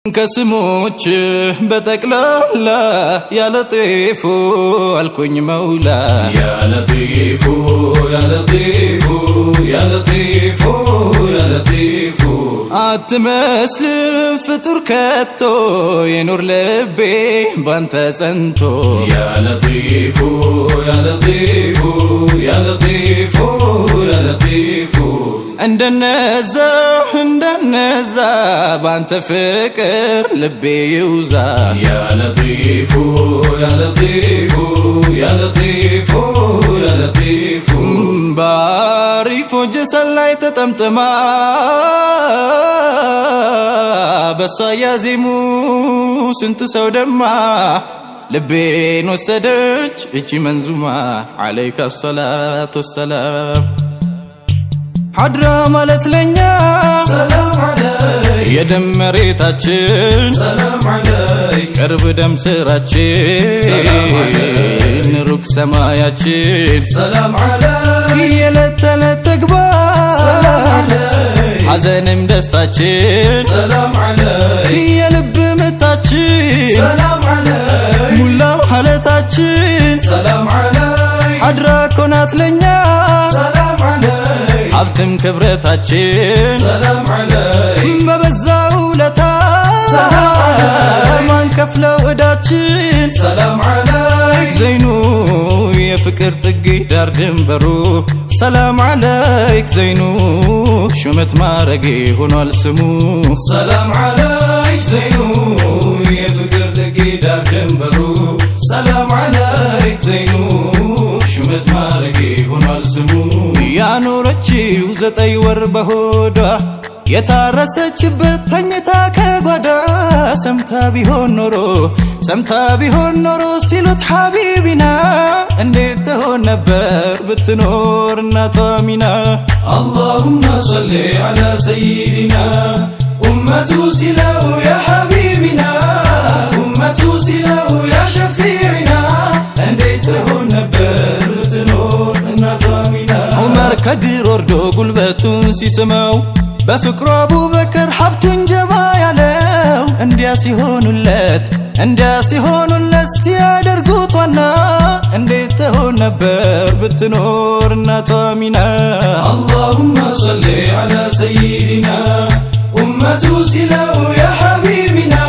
ከስሞች በጠቅላላ ያ ለጢፉ አልኩኝ መውላ ያ ለጢፉ ያ ለጢፉ ያ ለጢፉ ያ ለጢፉ አትመስልም ፍጡር ከቶ የኑር ልቤ ባንተ ጸንቶ ያ ለጢፉ ያ ለጢፉ ያ ለጢፉ ያ ለጢፉ እንደነዛ ባንተ ፍቅር ልቤ ይውዛ ያ ለጢፉ ያ ለጢፉ ያ ለጢፉ ያ ለጢፉ ባሪፎ ጀሰል ላይ ተጠምጥማ በሷ ያዜሙ ስንት ሰው ደማ ልቤን ወሰደች እቺ መንዙማ عليك الصلاة والسلام ሐድራ ማለት ለኛ ሰላም አለይክ የደም መሬታችን ሰላም አለይክ ቅርብ ደም ስራችን ሰላም አለይክ ሩቅ ሰማያችን ሰላም አለይክ የዕለት ተዕለት ተግባር ሰላም አለይክ ሐዘንም ደስታችን ሰላም አለይክ የልብ ምታችን ሰላም አለይክ ሙላው ሐለታችን ሰላም አለይክ ሐድራ ኮናት ለኛ ሰላም አለይክ ሀብትም ክብረታችን ሰላም አለይክ በበዛው ውለታ ሰላም አለይክ ማንከፍለው ዕዳችን ሰላም አለይክ ዘይኑ የፍቅር ጥግ ዳር ድንበሩ ሰላም አለይክ ዘይኑ ሹመት ማረጌ ሆኗል ስሙ ሰላም አለይክ ዘይኑ የፍቅር ጥግ ዳር ድንበሩ ሰላም አለይክ ዘይኑ ሹመት ማረጌ ሆኗል ስሙ ያኖረችው 9 ወር በሆዷ የታረሰችበት ተኝታ ከጓዳ ሰምታ ቢሆን ኖሮ ሲሉት ሐቢቢና እንዴት ትሆን ነበር ብትኖር እናቷ ሚና اللهم صل على سيدنا أمته ሲለው يا حبيبنا أمته ሲለው يا شفيعنا እንዴት ትሆን ነበር ብትኖር እናቷ ሚና ዑመር ከግር ወርዶ ጉልበቱን ሲስመው በፍቅሩ አቡበከር ሀብቱን ጀባ ያለው እንዲያ ሲሆኑለት ሲያደርጉት ዋና እንዴት ትሆን ነበር ብትኖር እናቷ ሚና اللهم صل على سيدنا أمته ሲለው يا حبيبنا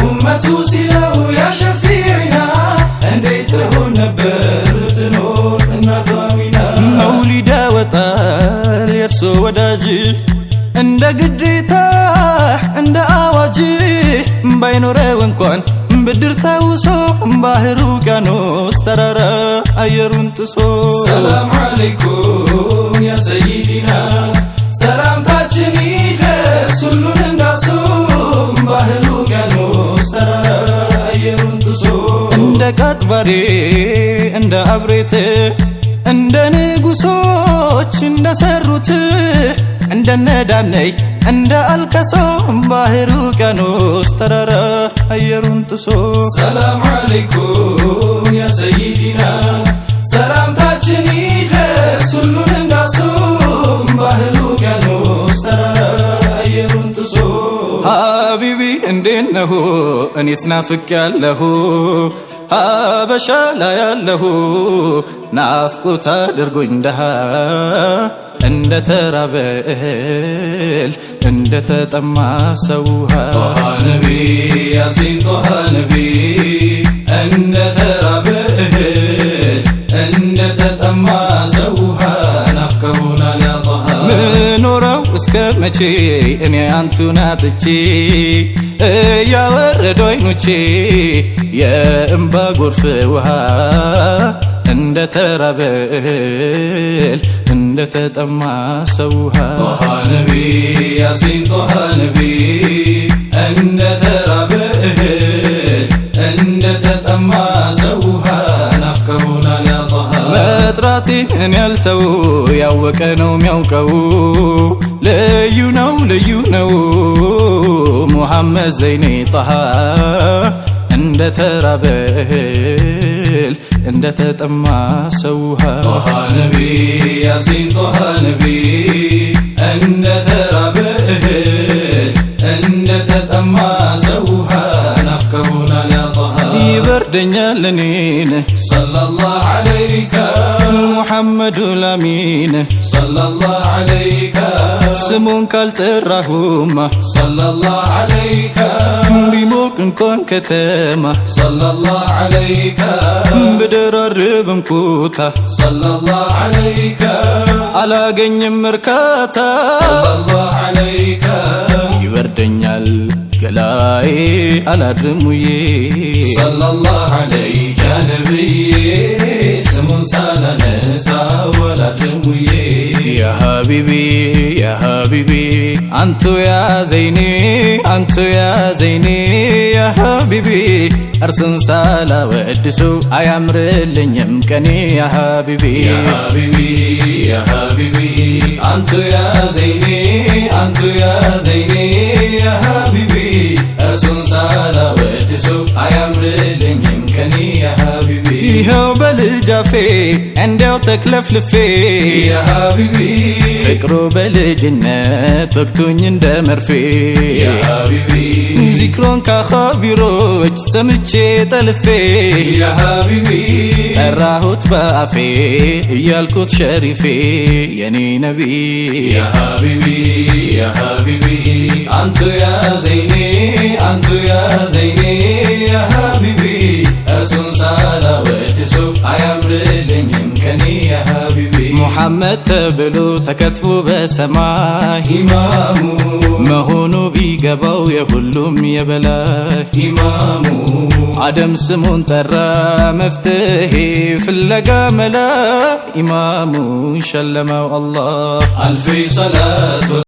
أمته ሲለው يا شفيعنا እንዴት ትሆን ነበር ብትኖር እናቷ ሚና መውሊድ ያወጣል የእርሶ ወዳጅ እንደ ግዴታ እንደ አዋጅ ባይኖረው እንኳን ብድር ተውሶ ባህሩ ውቅያኖስ ተራራ አየሩን ጥሶ ሰላም አለይኩም ያ ሰይዲና ሰላምታችን ይድረስ ሁሉን እንዳሱ ባህሩ ውቅያኖስ ተራራ አየሩን ጥሶ እንደ ቃጥባሬ እንደ አብሬት እንደ ንጉሶች እንደሰሩት እንደነዳነይ እንደ አልከሶ ባህሩ ውቅያኖስ ተራራ አየሩን ጥሶ ሰላም አለይኩም ያ ሰይዲና ሰላምታችን ይድረስ ሁሉን እንዳሱ ባህሩ ውቅያኖስ ተራራ አየሩን ጥሶ ሀቢቢ እንዴት ነሁ እኔስ ናፍቄያለሁ ሀበሻ ላይ ያለሁ ናፍቆት አድርጎኝ ደሃ እንደ ተራበ እህል እንደ ተጠማ ሰው ጦሃ ነቢ ያሲን ጦሃ ነቢ እንደ ተራበ እህል እንደ ተጠማ ሰው ናፍቀውናል ያ ጦሃ ምኖረው እስከ መቼ እኔ አንቱን አጥቼ እያወረዱ አይኖቼ የእንባ ጎርፍ ውሃ እንደ ተራበ እህል እንደ ተጠማ ሰው ጦሃ ነቢ ያሲን ጦሃ ነቢ እንደ ተራበ እህል እንደ ተጠማ ሰው ናፍቀውናል ያ ጦሃ መጥራቴን እኔ ያልተው ያወቀ ነው የሚያውቀው ልዩ ነው ሙሐመድ ዘይኔ ጣሃ እንደ ተራበ እህል እንደ ተጠማ ሰው ጦሃ ነቢ ያሲን ጦሃ ነቢ እንደ ተራበ እህል እንደ ተጠማ ይበርደኛል እኔን ሰለላሁ ዐለይከ ሙሐመዱ ላሚን ሰለላሁ ዐለይከ ስሙን ካልጠራሁማ ሰለላሁ ዐለይከ ቢሞቅ እንኳን ከተማ ሰለላሁ ዐለይከ ብደራርብም ኩታ ሰለላሁ ዐለይከ አላገኝም እርካታ ሰለላሁ ዐለይከ ይበርደኛል ገላዬ አላድርም ውዬ ሰለላሁ ዐለይከ ነብዬ ስሙን ሳላነሳው አላድርም ውዬ ያ ሀቢቢ ያ ሀቢቢ አንቱ ያ ዘይኔ አንቱ ያ ዘይኔ ያ ሀቢቢ እርሱን ሳላወድሱ አያምርልኝም ቀኔ ያ ሀቢቢ ያ ሀቢቢ ያ ሀቢቢ አንቱ ያ ዘይኔ አንቱ ያ ዘይኔ ያ ሀቢቢ እርሱን ሳላወድሱ አያምርልኝም ቀኔ ያ ሀቢቢ ይኸው በልጅ አፌ እንዲያው ተክለፍልፌ ያ ሀቢቢ ፍቅሩ በልጅነት ወቅቱኝ እንደ መርፌ ያ ሀቢቢ ዚክሮን ካኻቢሮች ሰምቼ ጠልፌ ያ ሀቢቢ ጠራሁት በአፌ እያልኩት ሸሪፌ የኔ ነቢይ ያ ሀቢቢ ያ ሀቢቢ አንቱ ያ ዘይኔ አንቱ ያ ዘይኔ ያ ሀቢቢ እርሱን ሳላወድሱ አያምርልኝም ከኔ ያ ሀቢቢ ሙሐመድ ተብሎ ተከትቦ በሰማይ ኢማሙ መሆኑ ቢገባው የሁሉም የበላይ ኢማሙ አደም ስሙን ጠራ መፍትሄ ፍለጋ መላ ኢማሙን ሸለመው አላህ አልፊ ሰላት